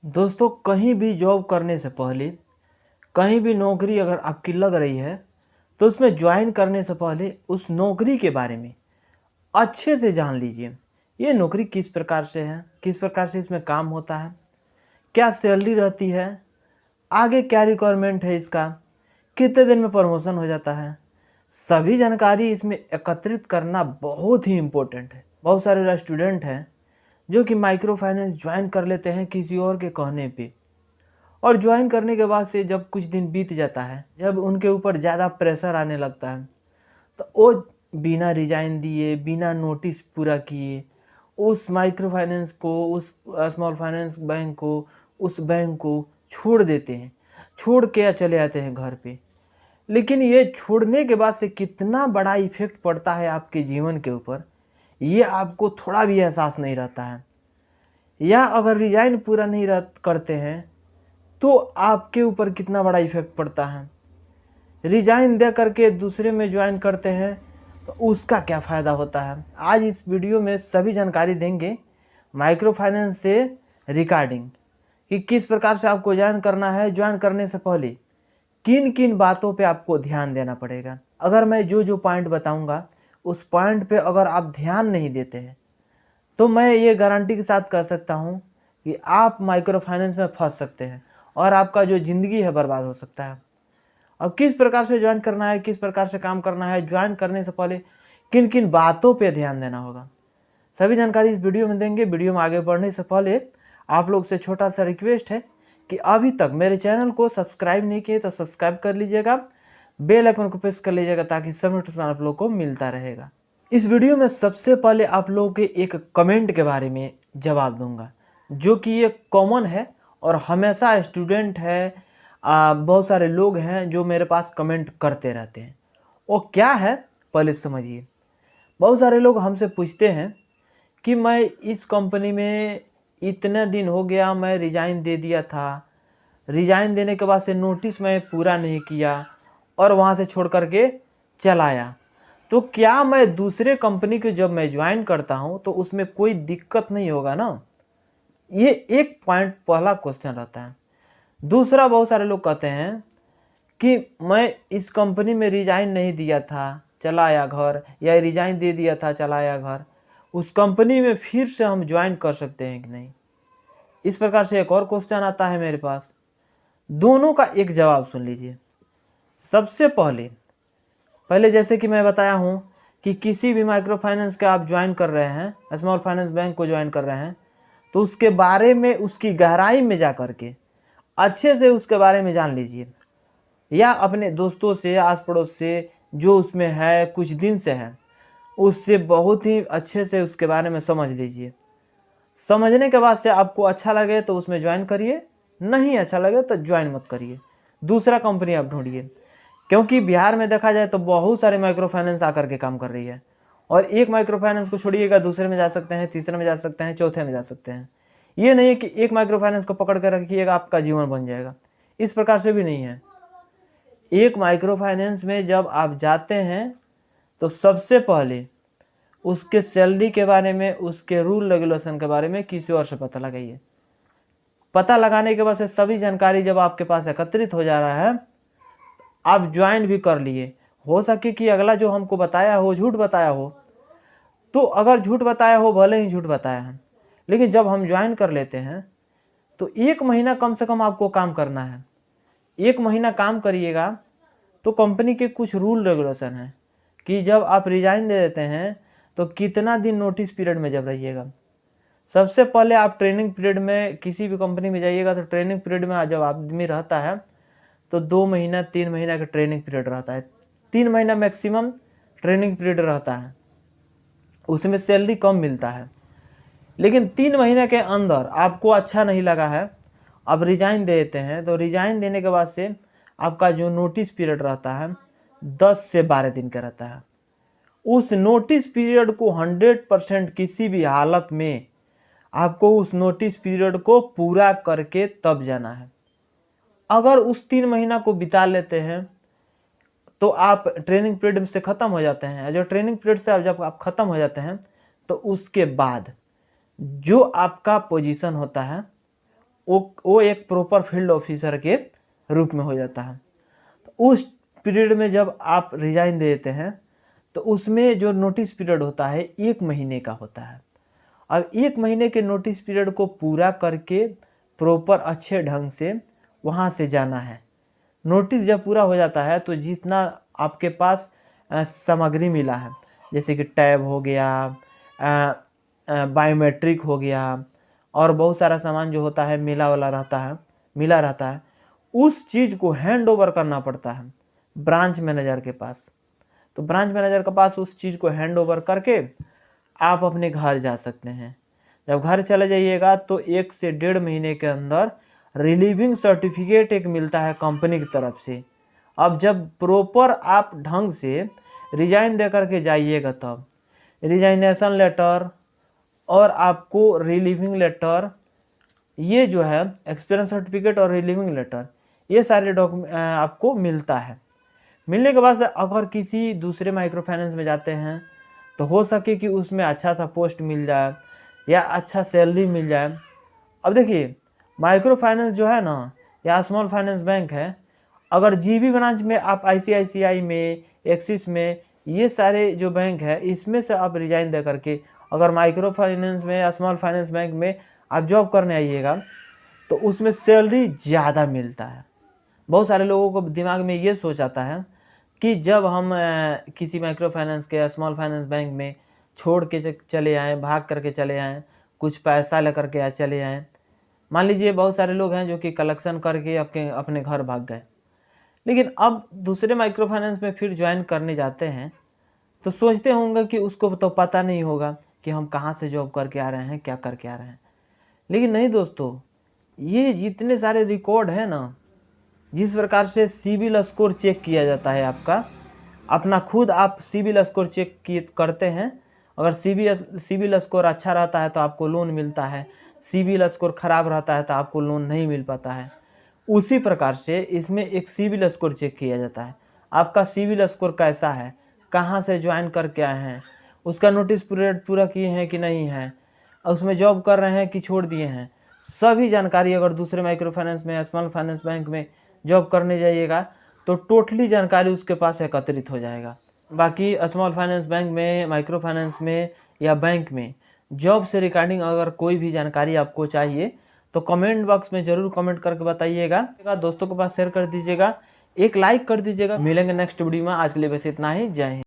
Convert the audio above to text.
दोस्तों, कहीं भी जॉब करने से पहले, कहीं भी नौकरी अगर आपकी लग रही है, तो उसमें ज्वाइन करने से पहले उस नौकरी के बारे में अच्छे से जान लीजिए। ये नौकरी किस प्रकार से है, किस प्रकार से इसमें काम होता है, क्या सैलरी रहती है, आगे क्या रिक्वायरमेंट है इसका, कितने दिन में प्रमोशन हो जाता है। सभी जानकारी इसमें एकत्रित करना बहुत ही इम्पोर्टेंट है। बहुत सारे स्टूडेंट हैं जो कि माइक्रो फाइनेंस ज्वाइन कर लेते हैं किसी और के कहने पे, और ज्वाइन करने के बाद से जब कुछ दिन बीत जाता है, जब उनके ऊपर ज़्यादा प्रेशर आने लगता है, तो वो बिना रिजाइन दिए, बिना नोटिस पूरा किए उस माइक्रो फाइनेंस को, उस स्मॉल फाइनेंस बैंक को, उस बैंक को छोड़ देते हैं, छोड़ के चले आते हैं घर पे। लेकिन ये छोड़ने के बाद से कितना बड़ा इफ़ेक्ट पड़ता है आपके जीवन के ऊपर, ये आपको थोड़ा भी एहसास नहीं रहता है। या अगर रिजाइन पूरा नहीं करते हैं तो आपके ऊपर कितना बड़ा इफ़ेक्ट पड़ता है। रिजाइन दे करके दूसरे में ज्वाइन करते हैं तो उसका क्या फ़ायदा होता है। आज इस वीडियो में सभी जानकारी देंगे माइक्रो फाइनेंस से रिगार्डिंग कि किस प्रकार से आपको ज्वाइन करना है। ज्वाइन करने से पहले किन किन बातों पे आपको ध्यान देना पड़ेगा। अगर मैं जो जो पॉइंट बताऊंगा उस पॉइंट पे अगर आप ध्यान नहीं देते हैं तो मैं ये गारंटी के साथ कह सकता हूँ कि आप माइक्रो फाइनेंस में फंस सकते हैं और आपका जो ज़िंदगी है बर्बाद हो सकता है। अब किस प्रकार से ज्वाइन करना है, किस प्रकार से काम करना है, ज्वाइन करने से पहले किन किन बातों पे ध्यान देना होगा, सभी जानकारी इस वीडियो में देंगे। वीडियो में आगे बढ़ने से पहले आप लोग से छोटा सा रिक्वेस्ट है कि अभी तक मेरे चैनल को सब्सक्राइब नहीं किए तो सब्सक्राइब कर लीजिएगा, बेल आइकन को प्रेस कर लीजिएगा ताकि सब नोटिफिकेशन आप लोग को मिलता रहेगा। इस वीडियो में सबसे पहले आप लोगों के एक कमेंट के बारे में जवाब दूंगा जो कि ये कॉमन है और हमेशा स्टूडेंट है, बहुत सारे लोग हैं जो मेरे पास कमेंट करते रहते हैं। वो क्या है पहले समझिए। बहुत सारे लोग हमसे पूछते हैं कि मैं इस कंपनी में इतने दिन हो गया, मैं रिज़ाइन दे दिया था, रिज़ाइन देने के बाद से नोटिस मैं पूरा नहीं किया और वहाँ से छोड़ करके चला आया, तो क्या मैं दूसरे कंपनी को जब मैं ज्वाइन करता हूँ तो उसमें कोई दिक्कत नहीं होगा ना। ये एक पॉइंट पहला क्वेश्चन रहता है। दूसरा, बहुत सारे लोग कहते हैं कि मैं इस कंपनी में रिजाइन नहीं दिया था, चला आया घर, या रिजाइन दे दिया था, चला आया घर, उस कंपनी में फिर से हम ज्वाइन कर सकते हैं कि नहीं। इस प्रकार से एक और क्वेश्चन आता है मेरे पास। दोनों का एक जवाब सुन लीजिए। सबसे पहले जैसे कि मैं बताया हूँ कि किसी भी माइक्रो फाइनेंस के आप ज्वाइन कर रहे हैं, स्मॉल फाइनेंस बैंक को ज्वाइन कर रहे हैं, तो उसके बारे में, उसकी गहराई में जा कर के अच्छे से उसके बारे में जान लीजिए, या अपने दोस्तों से, आस पड़ोस से जो उसमें है, कुछ दिन से है, उससे बहुत ही अच्छे से उसके बारे में समझ लीजिए। समझने के बाद से आपको अच्छा लगे तो उसमें ज्वाइन करिए, नहीं अच्छा लगे तो ज्वाइन मत करिए, दूसरा कंपनी आप ढूंढिए। क्योंकि बिहार में देखा जाए तो बहुत सारे माइक्रो फाइनेंस आकर के काम कर रही है, और एक माइक्रो फाइनेंस को छोड़िएगा दूसरे में जा सकते हैं, तीसरे में जा सकते हैं, चौथे में जा सकते हैं। ये नहीं है कि एक माइक्रो फाइनेंस को पकड़ कर रखिएगा आपका जीवन बन जाएगा, इस प्रकार से भी नहीं है। एक माइक्रो फाइनेंस में जब आप जाते हैं तो सबसे पहले उसके सैलरी के बारे में, उसके रूल रेगुलेशन के बारे में किसी और से पता लगाइए। पता लगाने के बाद से सभी जानकारी जब आपके पास एकत्रित हो जा रहा है, आप ज्वाइन भी कर लिए। हो सके कि अगला जो हमको बताया हो झूठ बताया हो, तो अगर झूठ बताया हो, भले ही झूठ बताया है, लेकिन जब हम ज्वाइन कर लेते हैं तो 1 महीना कम से कम आपको काम करना है। 1 महीना काम करिएगा तो कंपनी के कुछ रूल रेगुलेशन हैं कि जब आप रिजाइन दे देते हैं तो कितना दिन नोटिस पीरियड में जब रहिएगा। सबसे पहले आप ट्रेनिंग पीरियड में किसी भी कंपनी में जाइएगा तो ट्रेनिंग पीरियड में जब आदमी रहता है तो 2 महीना 3 महीना का ट्रेनिंग पीरियड रहता है। 3 महीना मैक्सिमम ट्रेनिंग पीरियड रहता है, उसमें सैलरी कम मिलता है। लेकिन 3 महीने के अंदर आपको अच्छा नहीं लगा है, अब रिजाइन दे देते हैं, तो रिजाइन देने के बाद से आपका जो नोटिस पीरियड रहता है 10 से 12 दिन का रहता है। उस नोटिस पीरियड को 100% किसी भी हालत में आपको उस नोटिस पीरियड को पूरा करके तब जाना है। अगर उस 3 महीना को बिता लेते हैं तो आप ट्रेनिंग पीरियड से ख़त्म हो जाते हैं। जो ट्रेनिंग पीरियड से जब आप ख़त्म हो जाते हैं तो उसके बाद जो आपका पोजीशन होता है वो एक प्रॉपर फील्ड ऑफिसर के रूप में हो जाता है। तो उस पीरियड में जब आप रिजाइन दे देते हैं तो उसमें जो नोटिस पीरियड होता है 1 महीने का होता है। अब 1 महीने के नोटिस पीरियड को पूरा करके प्रॉपर अच्छे ढंग से वहाँ से जाना है। नोटिस जब पूरा हो जाता है तो जितना आपके पास सामग्री मिला है, जैसे कि टैब हो गया, बायोमेट्रिक हो गया और बहुत सारा सामान जो होता है मिला रहता है, उस चीज़ को हैंड ओवर करना पड़ता है ब्रांच मैनेजर के पास। तो ब्रांच मैनेजर के पास उस चीज़ को हैंड ओवर करके आप अपने घर जा सकते हैं। जब घर चले जाइएगा तो 1 से 1.5 महीने के अंदर रिलीविंग सर्टिफिकेट एक मिलता है कंपनी की तरफ से। अब जब प्रॉपर आप ढंग से रिजाइन दे करके जाइएगा तब रिजाइनेशन लेटर और आपको रिलीविंग लेटर, ये जो है एक्सपीरियंस सर्टिफिकेट और रिलीविंग लेटर, ये सारे डॉक्यूमेंट आपको मिलता है। मिलने के बाद अगर किसी दूसरे माइक्रो फाइनेंस में जाते हैं तो हो सके कि उसमें अच्छा सा पोस्ट मिल जाए या अच्छा सैलरी मिल जाए। अब देखिए माइक्रो फाइनेंस जो है ना या स्मॉल फाइनेंस बैंक है, अगर जीबी ब्रांच में आप आईसीआईसीआई में, एक्सिस में, ये सारे जो बैंक है इसमें से आप रिजाइन दे करके अगर माइक्रो फाइनेंस में या स्मॉल फाइनेंस बैंक में आप जॉब करने आइएगा तो उसमें सैलरी ज़्यादा मिलता है। बहुत सारे लोगों को दिमाग में ये सोच आता है कि जब हम किसी माइक्रो फाइनेंस के या स्मॉल फाइनेंस बैंक में छोड़ के चले आएँ, भाग करके चले आएँ, कुछ पैसा लेकर के चले आएँ। मान लीजिए बहुत सारे लोग हैं जो कि कलेक्शन करके अपने घर भाग गए, लेकिन अब दूसरे माइक्रो फाइनेंस में फिर ज्वाइन करने जाते हैं तो सोचते होंगे कि उसको तो पता नहीं होगा कि हम कहाँ से जॉब करके आ रहे हैं, क्या करके आ रहे हैं। लेकिन नहीं दोस्तों, ये जितने सारे रिकॉर्ड हैं ना, जिस प्रकार से सिबिल स्कोर चेक किया जाता है आपका, अपना खुद आप सिबिल स्कोर चेक करते हैं। अगर सिबिल स्कोर अच्छा रहता है तो आपको लोन मिलता है, सिबिल स्कोर ख़राब रहता है तो आपको लोन नहीं मिल पाता है। उसी प्रकार से इसमें एक सिबिल स्कोर चेक किया जाता है। आपका सिबिल स्कोर कैसा है, कहाँ से ज्वाइन करके आए हैं, उसका नोटिस पीरियड पूरा किए हैं कि नहीं है, उसमें जॉब कर रहे हैं कि छोड़ दिए हैं, सभी जानकारी अगर दूसरे माइक्रो फाइनेंस में या स्मॉल फाइनेंस बैंक में जॉब करने जाइएगा तो टोटली जानकारी उसके पास एकत्रित हो जाएगा। बाकी स्मॉल फाइनेंस बैंक में, माइक्रो फाइनेंस में या बैंक में जॉब से रिगार्डिंग अगर कोई भी जानकारी आपको चाहिए तो कमेंट बॉक्स में ज़रूर कमेंट करके बताइएगा, दोस्तों के पास शेयर कर दीजिएगा, एक लाइक कर दीजिएगा। मिलेंगे नेक्स्ट वीडियो में, आज के लिए बस इतना ही। जय हिंद।